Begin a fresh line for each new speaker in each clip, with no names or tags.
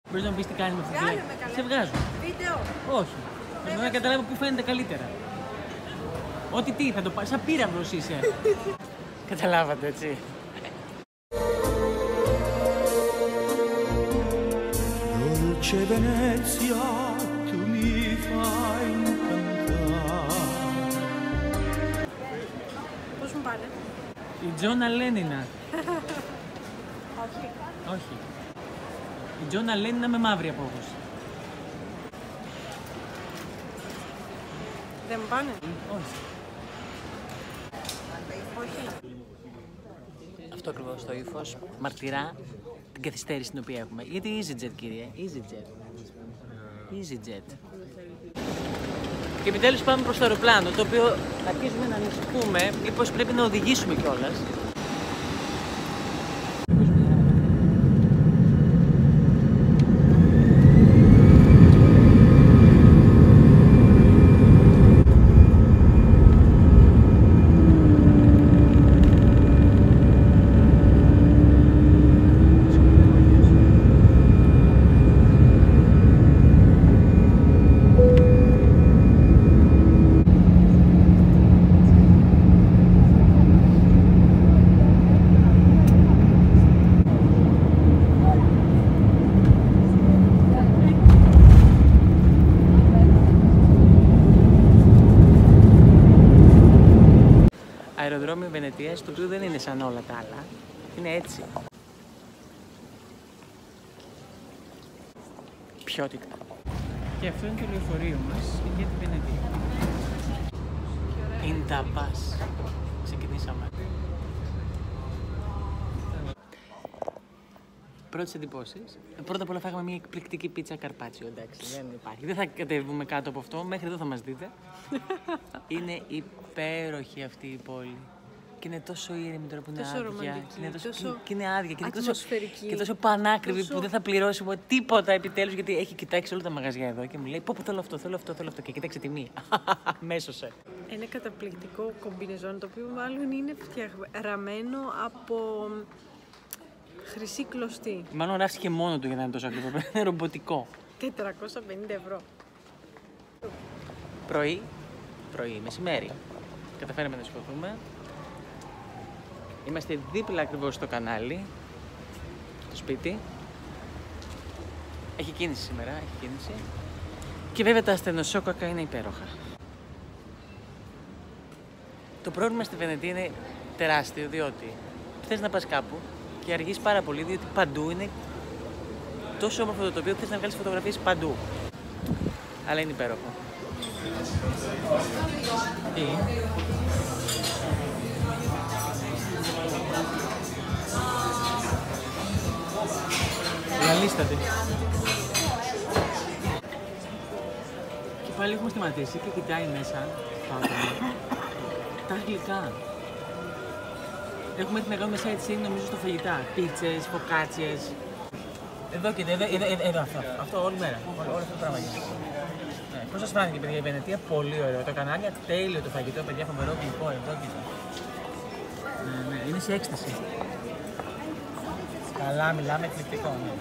Μπορείς να μου πεις τι κάνεις με αυτή τη φυλακή? Σε βγάζω.
Βίντεο.
Όχι. Θέλω να καταλάβω πού φαίνεται καλύτερα. Ό,τι τι, θα το πάρει. Σαν πύραυλος είσαι. Καταλάβατε, έτσι.
Dolce Venezia, tu mi fai incantare.
Πώς μου πάνε?
Η Τζόνα Λένινα.
Όχι.
Όχι. Η Τζόνα Λένινα με μαύρη απόκρουση.
Δεν μου πάνε?
Όχι.
Όχι.
Αυτό ακριβώς το ύφος μαρτυρά την καθυστέρηση την οποία έχουμε. Γιατί EasyJet, κύριε. EasyJet. EasyJet. Και επιτέλους πάμε προς το αεροπλάνο, το οποίο αρχίζουμε να ανησυχούμε μήπως πρέπει να οδηγήσουμε κιόλας. Αεροδρόμιο Βενετίας, το οποίο δεν είναι σαν όλα τα άλλα. Είναι έτσι. Ποιότητα. Και αυτό είναι το λεωφορείο μας για την Βενετία. In the bus. Ξεκινήσαμε. Πρώτες εντυπώσεις. Πρώτα απ' όλα φάγαμε μια εκπληκτική πίτσα καρπάτσιο, εντάξει, δεν υπάρχει. Δεν θα κατεβούμε κάτω από αυτό, μέχρι εδώ θα μας δείτε. Είναι υπέροχη αυτή η πόλη. Και είναι τόσο ήρεμη τώρα που είναι άδεια. Και είναι άδεια. Και είναι
ατμοσφαιρική.
Και τόσο πανάκριβη που δεν θα πληρώσουμε τίποτα επιτέλους, γιατί έχει κοιτάξει όλα τα μαγαζιά εδώ και μου λέει: Πω, θέλω αυτό, θέλω αυτό, θέλω αυτό. Και κοίταξε τιμή. Μέσωσε.
Ένα καταπληκτικό κομπινεζόν, το οποίο μάλλον είναι φτιαγμένο από χρυσή κλωστή.
Μάλλον ράφτηκε μόνο του για να είναι τόσο ακριβό. Είναι ρομποτικό.
450 ευρώ.
Πρωί, μεσημέρι. Καταφέραμε να σηκωθούμε. Είμαστε δίπλα ακριβώς στο κανάλι, στο σπίτι. Έχει κίνηση σήμερα, έχει κίνηση. Και βέβαια τα ασθενοσόκακα είναι υπέροχα. Το πρόβλημα στη Βενετία είναι τεράστιο, διότι θες να πας κάπου και αργείς πάρα πολύ, διότι παντού είναι τόσο όμορφο το τοπίο που θες να βγάλεις φωτογραφίες παντού. Αλλά είναι υπέροχο. Τι? Διαλύστατη. Και πάλι έχουμε σταματήσει και κοιτάει μέσα τα γλυκά. Έχουμε έρθει να κάνουμε sightseeing νομίζω στο φαγητά. Πίτσες, φωκάτσιες. Εδώ και εδώ αυτό όλη μέρα. Όλο αυτό το πράγμα γίνεται. Πώς σας φάνηκε, παιδιά, η Βενετία? Πολύ ωραίο. Τα κανάλια τέλειο, το φαγητό, παιδιά, φοβερό γλυκό. Εδώ κοίτα. Ναι, είναι σε έκσταση. Καλά, μιλάμε εκπληκτικό. Ναι.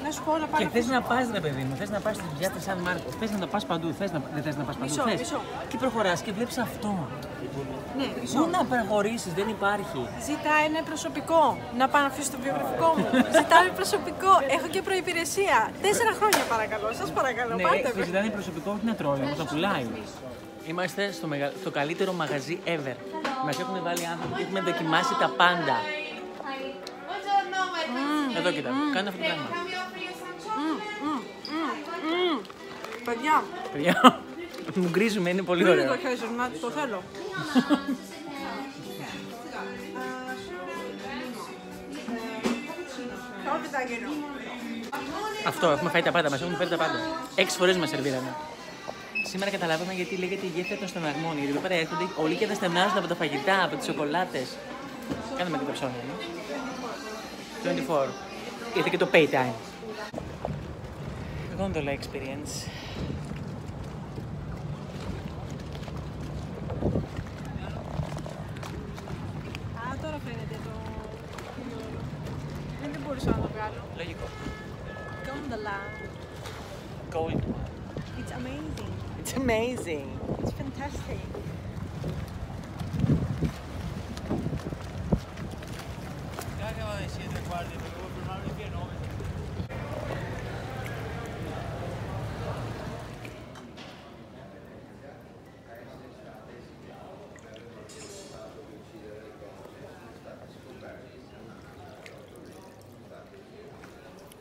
Να σου πω να
Και θες να πας, ρε παιδί μου, θες να πας στην πιάτα Σαν Μάρκο, θες να το πας παντού, δεν θες να πας παντού,
Μισό.
Και προχωράς και βλέπεις αυτό.
Ναι,
Πού να προχωρήσεις, δεν υπάρχει.
Ζητάει ένα προσωπικό. Να πάω να αφήσω το βιογραφικό μου. Ζητάει προσωπικό. Έχω και προϋπηρεσία. 4 χρόνια παρακαλώ. Σας παρακαλώ.
Ναι,
πάρτε με.
ζητάνε προσωπικό, όχι να τρώει, να το πουλάει. Είμαστε στο καλύτερο μαγαζί ever. Μας έχουν βάλει άνθρωποι και έχουμε δοκιμάσει τα πάντα. Εδώ κοίτα, κάνε αυτό το πράγμα.
Παιδιά,
Μου γκρίζουμε, είναι πολύ
μην
ωραίο.
το χέζω, να το θέλω.
Αυτό, έχουμε φάει τα πάντα, μας έχουν φέρει τα πάντα. 6 φορές μας σερβίρανε. Σήμερα καταλάβαμε γιατί λέγεται η γέφυρα των στεναγμών. Γιατί εδώ πέρα έρχονται όλοι και τα στενάζουν από τα φαγητά, από τις σοκολάτες. Κάνουμε και το ψώνιο, ναι. 24. Ήρθε και το pay time. Gondola experience.
Τώρα φαίνεται το... Δεν μπορούσα να το βγάλω.
Λογικό.
Gondola.
Gold.
It's amazing.
It's amazing.
It's fantastic.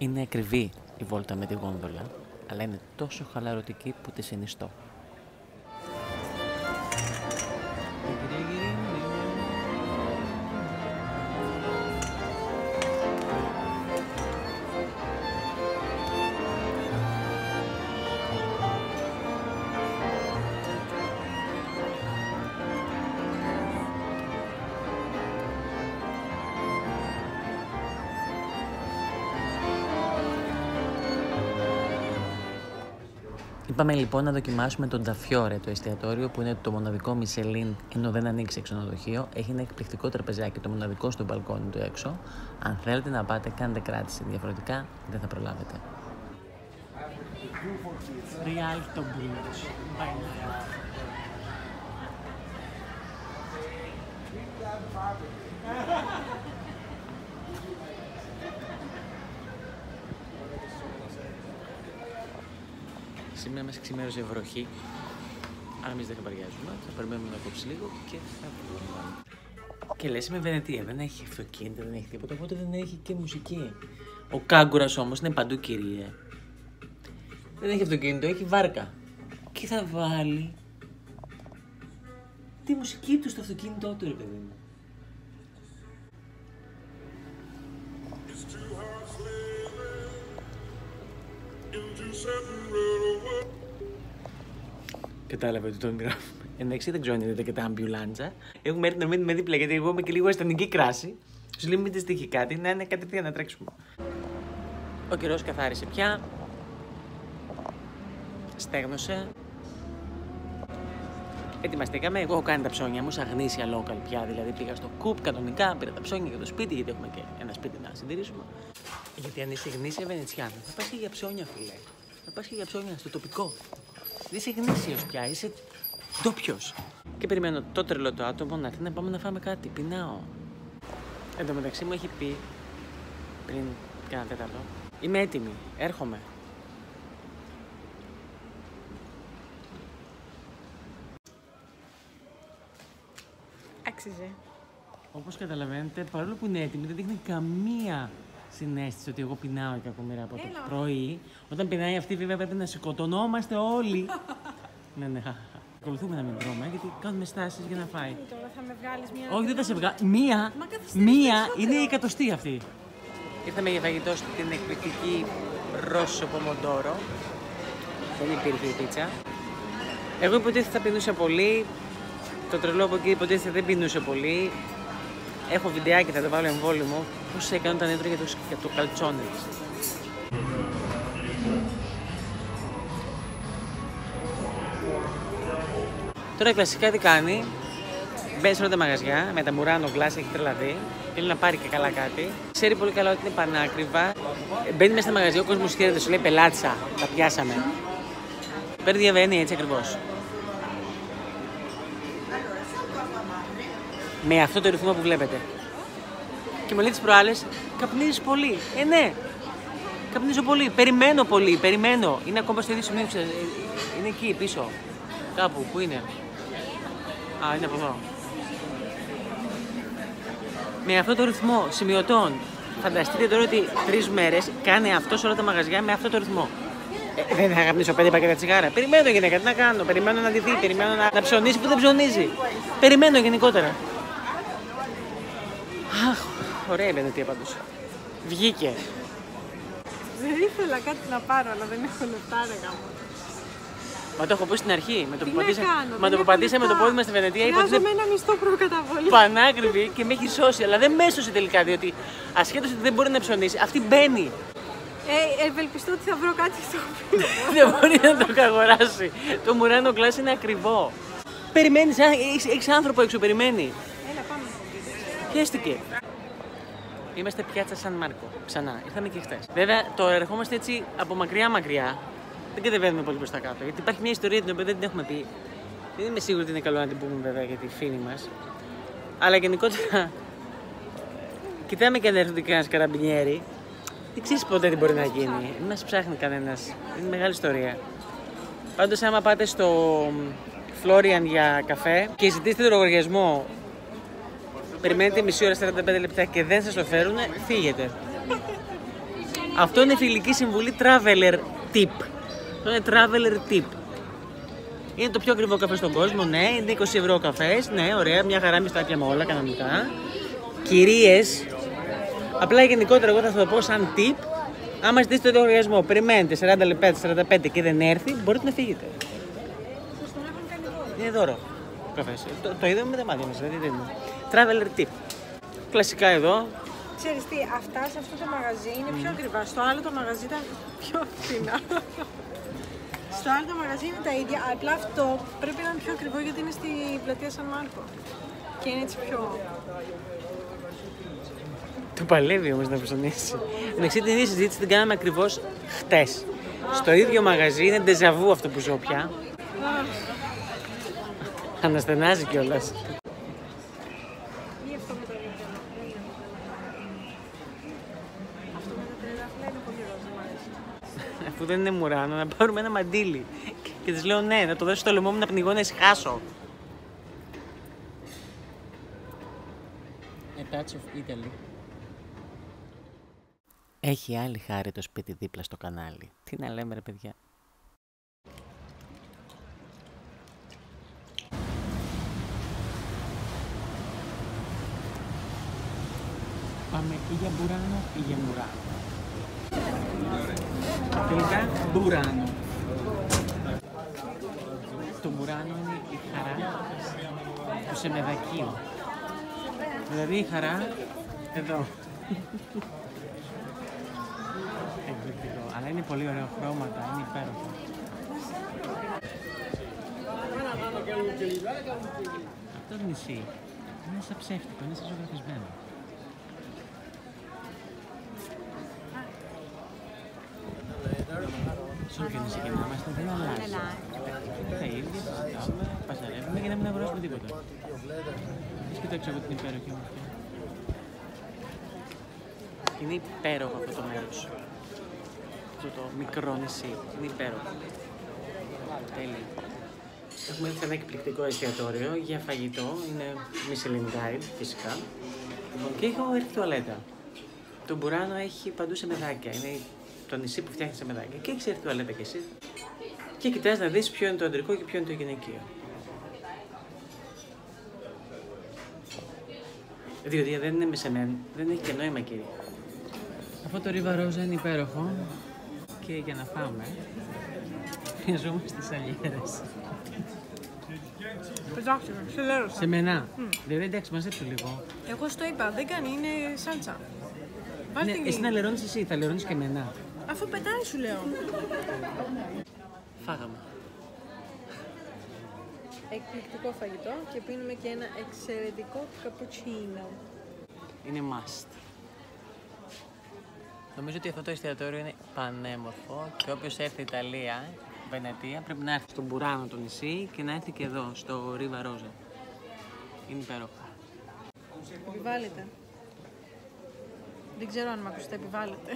Είναι ακριβή η βόλτα με τη γόνδολα, αλλά είναι τόσο χαλαρωτική που τη συνιστώ. Είπαμε λοιπόν να δοκιμάσουμε τον Ταφιόρε, το εστιατόριο που είναι το μοναδικό Μισελίν, ενώ δεν ανοίξει σε ξενοδοχείο. Έχει ένα εκπληκτικό τραπεζάκι, το μοναδικό στο μπαλκόνι του έξω. Αν θέλετε να πάτε, κάντε κράτηση. Διαφορετικά δεν θα προλάβετε.
Rialto Beach.
Σήμερα μας ξημέρωσε βροχή, αλλά εμείς δεν καπαριάζουμε. Θα περιμένουμε να κόψει λίγο και θα βγούμε. Και λες, είμαι Βενετία, δεν έχει αυτοκίνητο, δεν έχει τίποτα, οπότε δεν έχει και μουσική. Ο Κάγκουρας όμως είναι παντού, κύριε. Δεν έχει αυτοκίνητο, έχει βάρκα. Και θα βάλει τη μουσική του στο αυτοκίνητό του, ρε παιδί μου. Κατάλαβε ότι τον γράφουμε. Εντάξει, δεν ξέρω αν είδατε και τα αμπιουλάντζα. Έχουμε έρθει να μείνει με δίπλα γιατί εγώ είμαι και λίγο αισθανική κράση. Σου λέει μην της τύχει κάτι, να είναι κατευθείαν να τρέξουμε. Ο καιρός καθάρισε πια. Στέγνωσε. Ετοιμαστήκαμε. Εγώ έχω κάνει τα ψώνια μου σαν γνήσια local πια. Δηλαδή πήγα στο κουπ κανονικά, πήρα τα ψώνια για το σπίτι, γιατί έχουμε και ένα σπίτι να συντηρήσουμε. Γιατί αν είσαι γνήσια Βενετσιάνα, θα πας και για ψώνια, φίλε. Θα πας και για ψώνια στο τοπικό. Δεν είσαι γνήσιος πια, είσαι ντόπιος. Και περιμένω το τρελό το άτομο να έρθει να πάμε να φάμε κάτι. Πεινάω. Εν τω μεταξύ μου έχει πει πριν κάνα τέταρτο. Είμαι έτοιμη, έρχομαι.
Άξιζε.
Όπως καταλαβαίνετε, παρόλο που είναι έτοιμη, δεν δείχνει καμία συναίσθηση ότι εγώ πεινάω η κακομοίρα από το πρωί. Όταν πεινάει αυτή, βέβαια πρέπει να σκοτωνόμαστε όλοι. Ναι. Ακολουθούμε να μην τρώμε, γιατί κάνουμε στάσεις για να φάει.
Τώρα θα με βγάλεις μια.
Όχι, δεν θα σε βγάλει. Μία είναι η εκατοστή αυτή.
Ήρθαμε για φαγητό στην εκπληκτική Ρώσο Πομοντόρο. Δεν υπήρχε η πίτσα. Εγώ υποτίθεται θα πεινούσα πολύ. Το τρελό από εκεί υποτίθεται δεν πεινούσε πολύ. Έχω βιντεάκι, θα το βάλω εμβόλυμο. Πώς έκανε όταν έτρωγε το καλτσόνι. Τώρα κλασικά τι κάνει. Μπαίνει σε όλα τα μαγαζιά με τα Murano Glass, έχει τρελαθεί. Θέλει να πάρει και καλά κάτι. Ξέρει πολύ καλά ότι είναι πανάκριβα. Μπαίνει μέσα στα μαγαζιά, ο κόσμος χαίρεται, σου λέει πελάτσα. Τα πιάσαμε. Παίρνει διαβαίνει έτσι ακριβώς. Με αυτό το ρυθμό που βλέπετε. Και μου λέει τις προάλλες, καπνίζεις πολύ. Ναι, καπνίζω πολύ. Περιμένω. Είναι ακόμα στο ίδιο σημείο. Είναι εκεί πίσω. Κάπου, πού είναι. Α, είναι από εδώ. Με αυτό το ρυθμό σημειωτών. Φανταστείτε τώρα ότι 3 μέρες κάνει αυτό σε όλα τα μαγαζιά με αυτό το ρυθμό. Δεν θα καπνίσω 5 πακέτα τσιγάρα. Περιμένω γυναίκα, τι να κάνω. Περιμένω να ντυθεί, περιμένω να ψωνίσει που δεν ψωνίζει. Περιμένω γενικότερα. Αχ, ωραία η Βενετία πάντως. Βγήκε.
Δεν ήθελα κάτι να πάρω, αλλά δεν έχω λεφτά, ρε γάμο.
Μα το έχω πει στην αρχή. Με το
Τι
που
να
πατήσαμε το πόδι μας στη Βενετία, είπα ότι
χρειάζομαι ένα μισθό προκαταβολή.
πανάκριβη και με έχει σώσει. Αλλά δεν με έσωσε τελικά, διότι ασχέτως ότι δεν μπορεί να ψωνίσει, αυτή μπαίνει.
Ευελπιστώ ότι θα βρω κάτι στο οποίο.
Δεν μπορεί να το αγοράσει. Το Murano Glass είναι ακριβό. Περιμένεις, έχεις άνθρωπο έξω, περιμένει.
Έλα, πάμε.
Χαίστηκε. Είμαστε πιάτσα Σαν Μάρκο. Ξανά. Ήρθαμε και χθες. Βέβαια, το ερχόμαστε έτσι από μακριά. Δεν κατεβαίνουμε πολύ προς τα κάτω. Γιατί υπάρχει μια ιστορία την οποία δεν την έχουμε πει. Δεν είμαι σίγουρη ότι είναι καλό να την πούμε βέβαια για τη φίλη μας. Αλλά γενικότερα. Κοιτάμε και αν έρχονται και ένας καραμπινιέρι. Δεν ξέρεις ποτέ τι μπορεί να γίνει. Δεν μας ψάχνει κανένας. Είναι μεγάλη ιστορία. Πάντως, άμα πάτε στο Florian για καφέ και ζητήσετε τον λογαριασμό, περιμένετε μισή ώρα, 45 λεπτά και δεν σας το φέρουν, φύγετε. Αυτό είναι φιλική συμβουλή traveler tip. Αυτό είναι traveler tip. Είναι το πιο ακριβό καφέ στον κόσμο, ναι, είναι 20 ευρώ ο καφές, ναι, ωραία, μια χαρά, εμείς τα πιάμε όλα κανονικά. Κυρίες, απλά γενικότερα εγώ θα το πω σαν tip, άμα ζητήσετε τον λογαριασμό, περιμένετε 40 λεπτά, 45 και δεν έρθει, μπορείτε να φύγετε. Είναι δώρο ο καφές. Το είδαμε με τα μάτια μας, δηλαδή δεν είναι. Traveler tip. Κλασικά εδώ.
Ξέρεις τι, αυτά σε αυτό το μαγαζί είναι πιο ακριβά. Στο άλλο το μαγαζί ήταν πιο φθηνά. Στο άλλο το μαγαζί είναι τα ίδια, απλά αυτό πρέπει να είναι πιο ακριβό γιατί είναι στη πλατεία Σαν Μάρκο. Και είναι έτσι πιο...
Το παλεύει όμως να ψωνίσει. Εντάξει, την ίδια συζήτηση την κάναμε ακριβώς χτες. Στο ίδιο μαγαζί, είναι ντεζαβού αυτό που ζω πια. Αναστενάζει κιόλας.
Ή αυτό με το ίδιο. Αυτό με τα τρελάφυλλα είναι πολύ ρόζα, μου αρέσει.
Αφού δεν είναι μουράνο, να πάρουμε ένα μαντίλι. Και της λέω ναι, να το δώσω στο λαιμό μου να πνιγώ να ησυχάσω. A touch of Italy. Έχει άλλη χάρη το σπίτι δίπλα στο κανάλι. Τι να λέμε ρε παιδιά. Πάμε ή για μπουράνο ή για μουράνο. Τελικά μπουράνο. Το μπουράνο είναι η χαρά του σεμεδακίου. Δηλαδή η χαρά εδώ. Εκπληκτικό. Αλλά είναι πολύ ωραίο χρώματα, είναι υπέροχο. Αυτό το νησί είναι σαν ψεύτικο, είναι σαν ζωγραφισμένο. Σε όποιο νησί και να είμαστε δεν αλλάζει. Τα ίδια, συζητάμε, πασαρεύουμε για να μην αγοράσουμε τίποτα. Ας κοιτάξω από την υπέροχη μου αυτή. Είναι υπέροχο αυτό το μέρος. Αυτό το μικρό νησί. Είναι υπέροχο. Τέλειο. Έχουμε έρθει σε ένα εκπληκτικό εστιατόριο για φαγητό. Είναι Michelin Guide φυσικά. Και έχω έρθει τουαλέτα. Το μπουράνο έχει παντού σε μεδάκια. Είναι το νησί που φτιάχνει σε μεδάκια. Και έχεις έρθει τουαλέτα κι εσύ. Και κοιτάς να δεις ποιο είναι το αντρικό και ποιο είναι το γυναικείο. Διότι δεν είναι μεσεμένο, δεν έχει και νόημα κύριε. Αυτό το ρίβα ρόζα είναι υπέροχο και για να φάμε χρειαζόμαστε τις αλιέρες.
Πετάξτε με, ξελέρωσα.
Σε μενά. Δηλαδή εντάξει, μαζέψου λίγο.
Εγώ στο είπα, δεν κάνει, είναι σάλτσα.
Ναι, εσύ να λερώνεις εσύ, θα λερώνεις και εμένα.
Αφού πετάει σου λέω.
Φάγαμε.
Εκπληκτικό φαγητό και πίνουμε και ένα εξαιρετικό καπουτσίνο.
Είναι must. Νομίζω ότι αυτό το εστιατόριο είναι πανέμορφο και όποιος έρθει Ιταλία, Βενετία, πρέπει να έρθει στον Μπουράνο το νησί και να έρθει και εδώ, στο Ρίβα Ρόζα. Είναι υπέροχο.
Επιβάλλεται. Δεν ξέρω αν μ' ακούσετε, επιβάλλεται.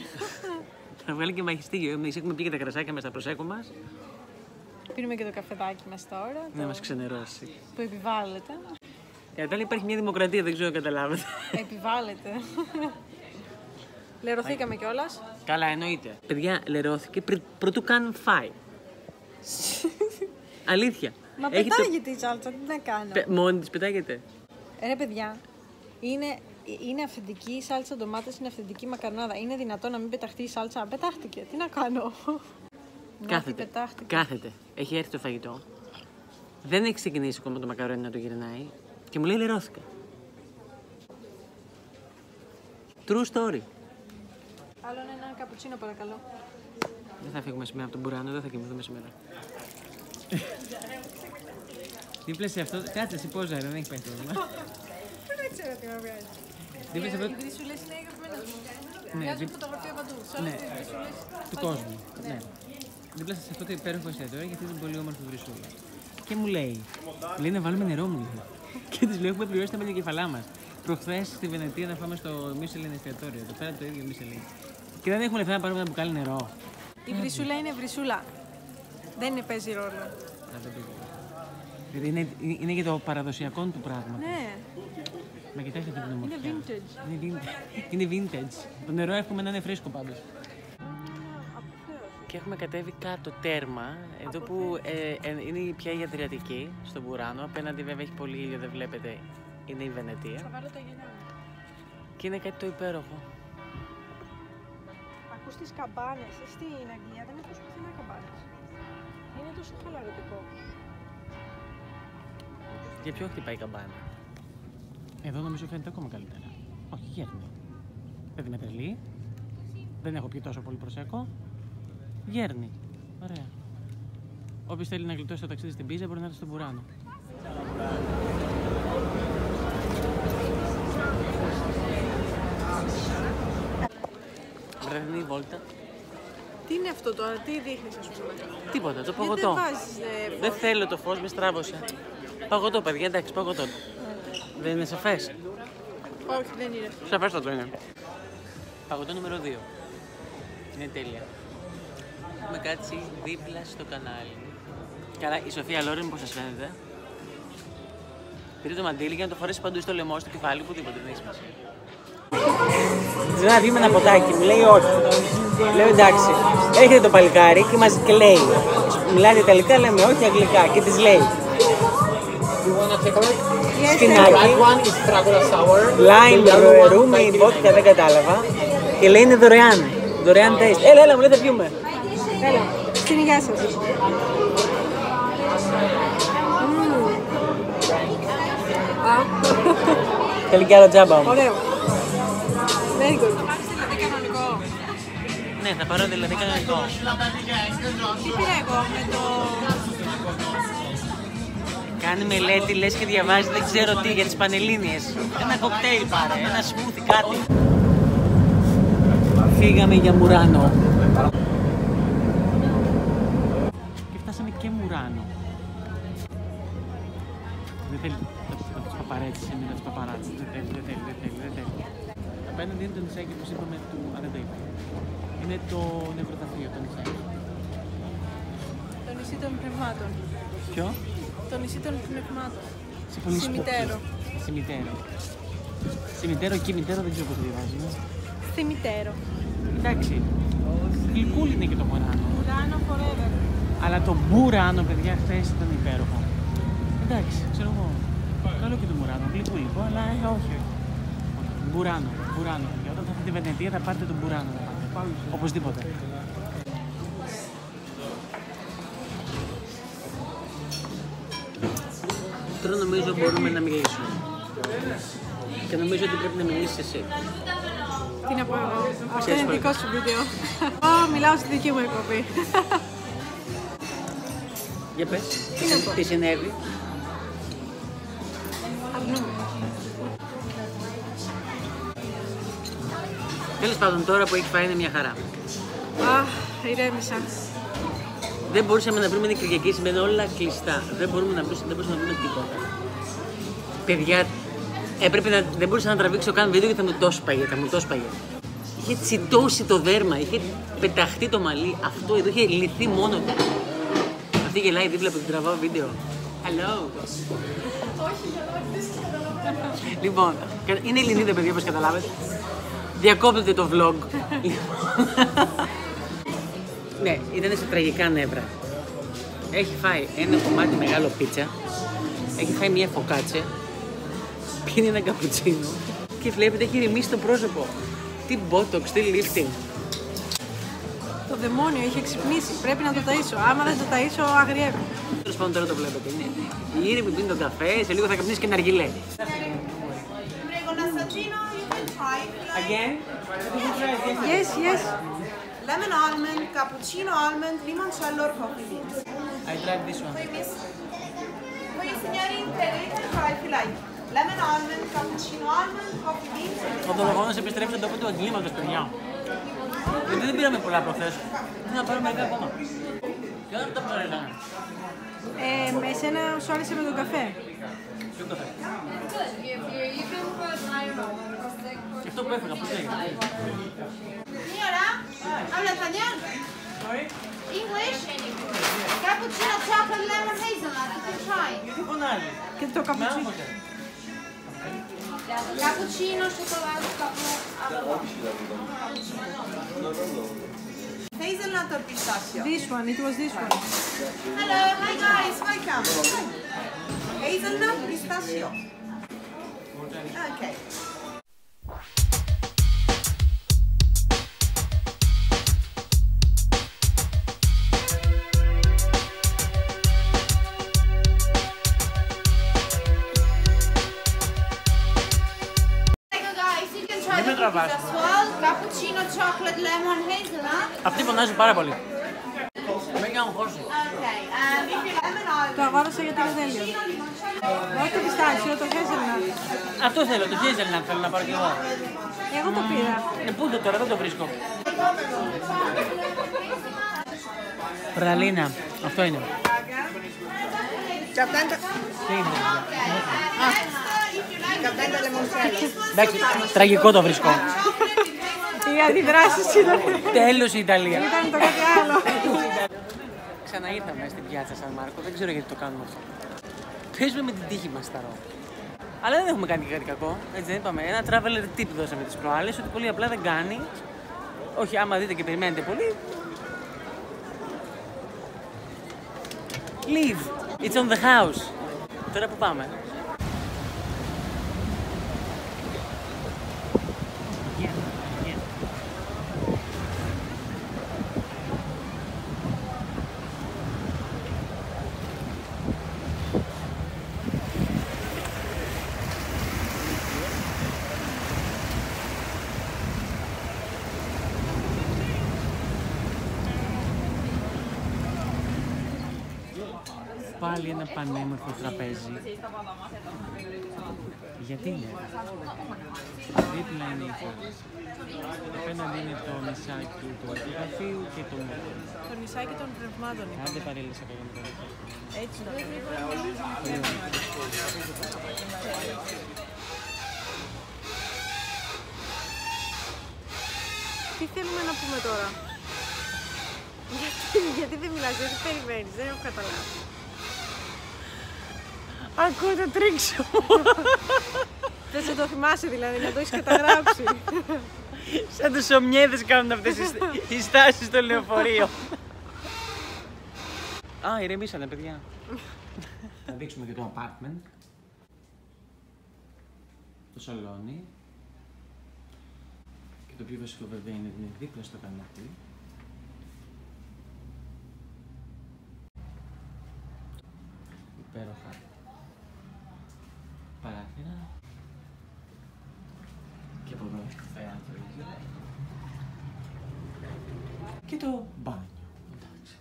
Θα βγάλει και μαγιστήγιο. Εμείς έχουμε πει και τα κρασάκια μας στα προσέκο μας.
Πίνουμε και το καφεδάκι μας τώρα.
Να μας ξενερώσει.
Που επιβάλλεται.
Για Ιταλία υπάρχει μια δημοκρατία, δεν ξέρω αν καταλάβετε.
Επιβάλλεται. Λερωθήκαμε κιόλας.
Καλά, εννοείται. Παιδιά, λερώθηκε πρωτού καν φάει. Αλήθεια.
Μα πετάγεται η σάλτσα, τι να κάνω.
Μόνη της πετάγεται.
Ρε παιδιά, είναι αυθεντική η σάλτσα ντομάτες, είναι αυθεντική μακαρονάδα. Είναι δυνατόν να μην πεταχτεί η σάλτσα? Πετάχτηκε, τι να κάνω.
Κάθεται. Κάθεται. Έχει έρθει το φαγητό. Δεν έχει ξεκινήσει ακόμα το μακαρόνι να το γυρνάει. Και μου λέει λερώθηκα. True story.
Άλλο ένα καπουτσίνο παρακαλώ.
Δεν θα φύγουμε σήμερα από τον Μπουράνο, δεν θα κοιμηθούμε σήμερα. Δίπλα σε αυτό, κάτσε εσύ πόζα, δεν έχει πάει πρόβλημα.
Δεν ξέρω τι να βγάζει.
Δίπλα σε αυτό.
Επειδή σου λες είναι αγαπημένο
Ναι,
βγάζουν φωτογραφία παντού. Σε όλες τις βρυσούλες
του κόσμου. Ναι. Δίπλα σε αυτό το υπέροχο εστιατόριο γιατί είναι πολύ όμορφη βρυσούλα. Και μου λέει να βάλουμε νερό μου. Και της λέω έχουμε πληρώσει τα κεφαλά μας. Προχθές στη Βενετία να φάμε στο Michelin εστιατόριο. Εδώ πέρα το ίδιο Michelin. Και δεν έχουμε λεφτά να πάρουμε ένα μπουκάλι νερό.
Η βρυσούλα είναι βρυσούλα. Δεν είναι παίζει ρόλο.
Δηλαδή είναι για το παραδοσιακό του πράγμα.
Ναι.
Μα κοιτάξτε αυτή την ομορφιά.
Είναι vintage.
Είναι vintage. Το νερό εύχομαι να είναι φρέσκο πάντως. Και έχουμε κατέβει κάτω τέρμα, εδώ που είναι πια η Αδριατική, στον Μπουράνο. Απέναντι βέβαια έχει πολύ ήλιο, δεν βλέπετε, είναι η Βενετία.
Θα βάλω τα γενιά.
Και είναι κάτι το υπέροχο.
Ακούς τις καμπάνες. Στην Αγγλία δεν ακούς πουθενά καμπάνες. Είναι τόσο χαλαρωτικό.
Για ποιο χτυπάει η καμπάνα? Εδώ νομίζω φαίνεται ακόμα καλύτερα. Όχι, γέρνει. Δεν με τρελεί. Δεν έχω πει τόσο πολύ προσέκο. Γέρνει. Ωραία. Όποιος θέλει να γλιτώσει το ταξίδι στην Πίζα μπορεί να έρθει στον Μπουράνο. Βραδινή βόλτα.
Τι είναι αυτό τώρα, τι δείχνεις ας πούμε?
Τίποτα, το παγωτό. Δεν θέλω το φως, με στράβωσε. Παγωτό, παιδιά, εντάξει, παγωτό. Δεν είναι σαφές?
Όχι, δεν είναι.
Σαφέστατο είναι. Παγωτό νούμερο 2. Είναι τέλεια. Έχουμε κάτσει δίπλα στο κανάλι. Καλά, η Σοφία Λόρεν, πώς σας φαίνεται? Πήρε το μαντίλι για να το φορέσει παντού στο λαιμό, στο κεφάλι, οπουδήποτε, δεν έχει σημασία. Ζητά να βγούμε ένα ποτάκι, μου λέει όχι. Λέω εντάξει. Έρχεται το παλικάρι και λέει, μιλάει ιταλικά, λέμε όχι αγγλικά και της λέει. Σπινάκι, lime, ρούμι, βότκα, δεν κατάλαβα. Και λέει είναι δωρεάν. Δωρεάν taste. Έλα, μου λέει θα πιούμε.
Έλα, στην υγεία σας.
Θέλει κι άλλο τζάμπα όμως.
Ωραίο. Very good. Δηλαδή κανονικό.
Ναι, θα πάρω δηλαδή κανονικό.
Τι πήρα εγώ με το...
Κάνει μελέτη, λες και διαβάζει, δεν ξέρω τι, για τις Πανελλήνιες. Ένα κοκτέιλ πάρε, ένα σμούθι, κάτι. Φύγαμε για Μουράνο. Και φτάσαμε και Μουράνο. Δεν θέλει να τους παπαρέτσισε, μην να τους παπαράτσισε. Δεν θέλει. Απέναντι είναι το νησάκι, όπως είπαμε, του... δεν το είπα. Είναι το νεκροταφείο, το νησάκι.
Το νησί των πνευμάτων.
Ποιο?
Το νησί των πνευμάτων.
Σιμιτέρο. Σιμιτέρο, κημιτέρο, δεν ξέρω πώς το διαβάζει.
Θημιτέρο.
Εντάξει. Γλυκούλη είναι και το Μουράνο.
Μουράνο forever.
Αλλά το Μπουράνο, παιδιά, χθες ήταν υπέροχο. Εντάξει, ξέρω εγώ. Καλό και το Μουράνο. Γλυκούλη, αλλά όχι. Μπουράνο. Όταν θα έρθετε τη Βενετία θα πάρετε τον Μπουράνο. Οπωσδήποτε. Τώρα νομίζω μπορούμε να μιλήσουμε. Και νομίζω ότι πρέπει να μιλήσεις εσύ.
Τι να πω εγώ. Αυτό είναι δικό σου βίντεο. Εγώ μιλάω στη δική μου εκπομπή.
Για πες, τι συνέβη?
Αρνούμε.
Τέλος πάντων, τώρα που έχει φάει είναι μια χαρά.
Αχ, ηρέμησα.
Δεν μπορούσαμε να βρούμε την Κυριακή, σημαίνει όλα κλειστά. Δεν μπορούσαμε να βρούμε τίποτα. Παιδιά, δεν μπορούσα να τραβήξω καν βίντεο γιατί θα μου το σπάγε. Είχε τσιτώσει το δέρμα, είχε πεταχτεί το μαλλί. Αυτό εδώ είχε λυθεί μόνο του. Αυτή γελάει δίπλα που την τραβάω βίντεο. Hello. Λοιπόν, είναι Ελληνίδα, παιδιά, όπως καταλάβετε. Διακόπτεται το vlog. Ναι, ήταν σε τραγικά νεύρα. Έχει φάει ένα κομμάτι μεγάλο πίτσα, έχει φάει μια φωκάτσε, πίνει ένα καπουτσίνο και βλέπετε έχει ρημίσει το πρόσωπο. Τι botox, τι lifting.
Το δαιμόνιο είχε ξυπνήσει, πρέπει να το ταΐσω. Άμα δεν το ταΐσω, αγριεύει.
Τέλος πάντων τώρα το βλέπετε, είναι η Ήρη που πίνει τον καφέ, σε λίγο θα καπνίσει και ένα αργυλέ. Again?
Yes.
Lemon almond, cappuccino almond, limoncello or coffee beans.
I tried this one.
Poi signori integri, fai filai. lemon almond, cappuccino almond, coffee beans.
Ο δολοφόνος επιστρέφει στον τόπο του εγκλήματος, παιδιά. Γιατί δεν πήραμε πολλά προχθές. Θέλω να πάρω μερικά ακόμα. Και όλα αυτά που αρέσανε.
Εσένα σου άρεσε με τον καφέ.
Ποιο καφέ? Και αυτό που έφυγα, πώς έγινε?
Señora, ¿habla español? English? Cappuccino, chocolate, lemon, hazelnut. You can try.
Γιατί φωνάζει?
Και το καπουτσίνο.
Cappuccino, chocolate, hazelnut or pistachio?
This one, it was this one.
Hello, hi guys, welcome. Hazelnut, pistachio. Okay. Cappuccino, chocolate, lemon, hazelnut.
Αυτή φωνάζει πάρα πολύ. Με έκανε χώση.
Okay, if you lemon almond.
Το αγόρασα γιατί είναι τέλειο. Όχι το πιστάσιο, το hazelnut.
Αυτό θέλω, το hazelnut θέλω να πάρω κι εγώ.
Εγώ το πήρα.
Πού το τώρα, δεν το βρίσκω. Πραλίνα, αυτό είναι.
Και αυτά είναι τα...
Τι είναι?
Και αυτά είναι τα λεμοντσέλα.
Εντάξει, τραγικό το βρίσκω.
Οι αντιδράσεις ήταν.
Τέλος η Ιταλία.
Ήταν το κάτι άλλο.
Ξαναήρθαμε στην πιάτσα Σαν Μάρκο, δεν ξέρω γιατί το κάνουμε αυτό. Παίζουμε με την τύχη μας, Ταρό. Αλλά δεν έχουμε κάνει κάτι κακό, έτσι δεν είπαμε. Ένα traveler tip δώσαμε τις προάλλες, ότι πολύ απλά δεν κάνει. Όχι, άμα δείτε και περιμένετε πολύ. Leave, it's on the house. Τώρα που πάμε? Πάλι ένα πανέμορφο τραπέζι. Γιατί είναι? Δίπλα είναι η φώτα. Απέναντι είναι το νησάκι του γραφείου και το μέλο.
Το νησάκι των πνευμάτων.
Άντε παρέλυσα από τον
Έτσι το Τι θέλουμε να πούμε τώρα? Γιατί δεν μιλάς, γιατί περιμένεις, δεν έχω καταλάβει.
Ακούω το τρίξιμο.
Δεν σε το θυμάσαι δηλαδή, να το έχεις καταγράψει.
Σαν τους ομιέδες κάνουν αυτές οι στάσεις στο λεωφορείο. Α, ηρεμήσανε παιδιά. Θα δείξουμε και το apartment. Το σαλόνι. Και το πιο βασικό βέβαια είναι ότι είναι δίπλα στο κανάλι. Υπέροχα παράθυρα. Και από εδώ φέρα το ίδιο. Και το μπάνιο. Εντάξει.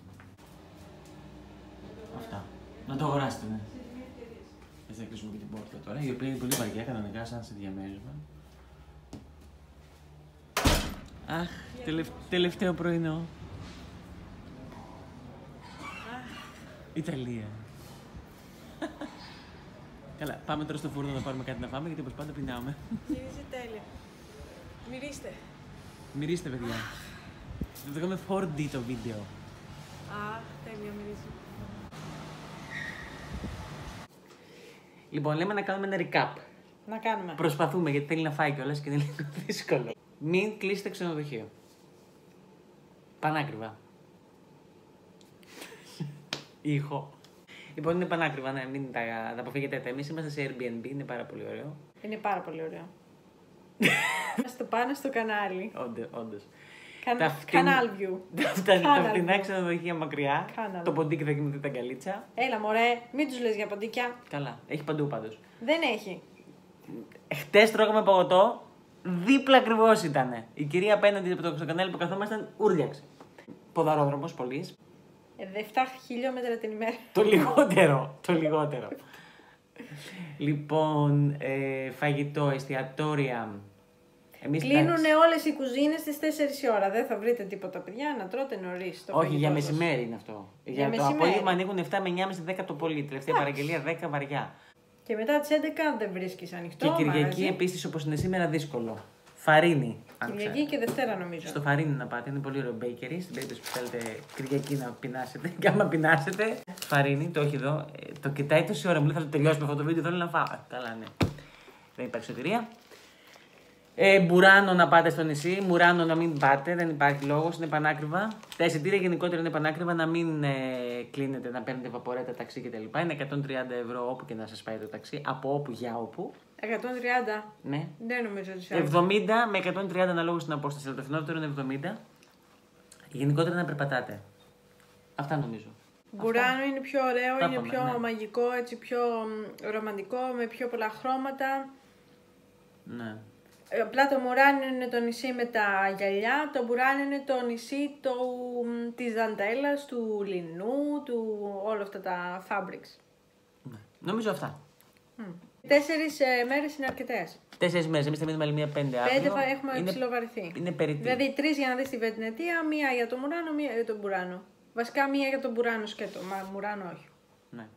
Αυτά. Να το αγοράσετε, ναι. Έτσι θα κλείσουμε και την πόρτα τώρα, η οποία είναι πολύ βαριά κανονικά σαν σε διαμέρισμα. Αχ, τελευταίο πρωινό. Ιταλία. Καλά, πάμε τώρα στο φούρνο να πάρουμε κάτι να φάμε, γιατί όπως πάντα πεινάμε.
Μυρίζει τέλεια. Μυρίστε.
Μυρίστε, παιδιά. Θα το κάνουμε 4D το βίντεο.
Α, τέλεια μυρίζει.
Λοιπόν, λέμε να κάνουμε ένα recap.
Να κάνουμε.
Προσπαθούμε, γιατί θέλει να φάει κιόλας και είναι λίγο δύσκολο. Μην κλείσετε ξενοδοχείο. Πανάκριβα. Ήχο. Λοιπόν, είναι πανάκριβα, ναι, μην τα αποφύγετε. Εμείς είμαστε σε Airbnb, είναι πάρα πολύ ωραίο.
Είναι πάρα πολύ ωραίο. Στο πάνω στο κανάλι.
Όντως.
Canal view.
Τα φτηνά ξενοδοχεία μακριά.
Canal.
Το ποντίκι θα κοιμηθεί τα αγκαλίτσα.
Έλα μωρέ, μην τους λες για ποντίκια.
Καλά, έχει παντού πάντως.
Δεν έχει.
Χτες τρώγαμε παγωτό, δίπλα ακριβώς ήτανε. Η κυρία απέναντι από το κανάλι που καθόμασταν ούρλιαξε. Ποδαρόδρομος πολύς.
7 χιλιόμετρα την ημέρα.
Το λιγότερο. Λοιπόν, φαγητό, εστιατόρια.
Κλείνουν όλες οι κουζίνες στις 4 η ώρα. Δεν θα βρείτε τίποτα, παιδιά, να τρώτε νωρίς.
Όχι, για μεσημέρι είναι αυτό. Για το απόγευμα ανοίγουν 7 με 9.30, 10 το πολύ. Τελευταία παραγγελία 10 βαριά.
Και μετά τις 11 δεν βρίσκεις ανοιχτό.
Και Κυριακή επίσης, όπως είναι σήμερα, δύσκολο. Φαρίνι.
Κυριακή και Δευτέρα νομίζω.
Στο Φαρίνι να πάτε, είναι πολύ ωραίο bakery. Στην περίπτωση που θέλετε Κυριακή να πεινάσετε. Και άμα πεινάσετε, Φαρίνι, το έχει εδώ. Το κοιτάει τόση ώρα, μου λέει θα το τελειώσουμε αυτό το βίντεο. Θέλω να φάω. Καλά, ναι. Δεν υπάρχει σωτηρία. Μπουράνο να πάτε στο νησί. Μουράνο να μην πάτε, δεν υπάρχει λόγος, είναι πανάκριβα. Τα εισιτήρια γενικότερα είναι πανάκριβα, να μην κλείνετε, να παίρνετε βαπορέτα, ταξί κτλ. Είναι 130€ όπου και να σας πάει το ταξί, από όπου για όπου.
130.
Ναι.
Δεν νομίζω ότι σε
70 με 130 αναλόγως στην απόσταση, αλλά το φθηνότερο είναι 70. Γενικότερα να περπατάτε. Αυτά νομίζω.
Μπουράνο είναι πιο ωραίο,
Τα
είναι
πάμε,
πιο
ναι.
μαγικό, έτσι πιο ρομαντικό, με πιο πολλά χρώματα.
Ναι.
Απλά το Μουράνο είναι το νησί με τα γυαλιά, το Μπουράνο είναι το νησί της δαντέλας, του λινού, όλα αυτά τα fabrics.
Ναι. Νομίζω αυτά.
4 μέρες είναι αρκετές.
4 μέρες, εμείς θα μείνουμε άλλη μία 5 αύριο.
5 έχουμε ψιλοβαρθεί.
Είναι περιττή.
Δηλαδή 3 για να δεις τη Βενετία, 1 για το Μουράνο, 1 για τον Μπουράνο. Βασικά 1 για τον Μπουράνο σκέτο, μα Μουράνο όχι.
Ναι.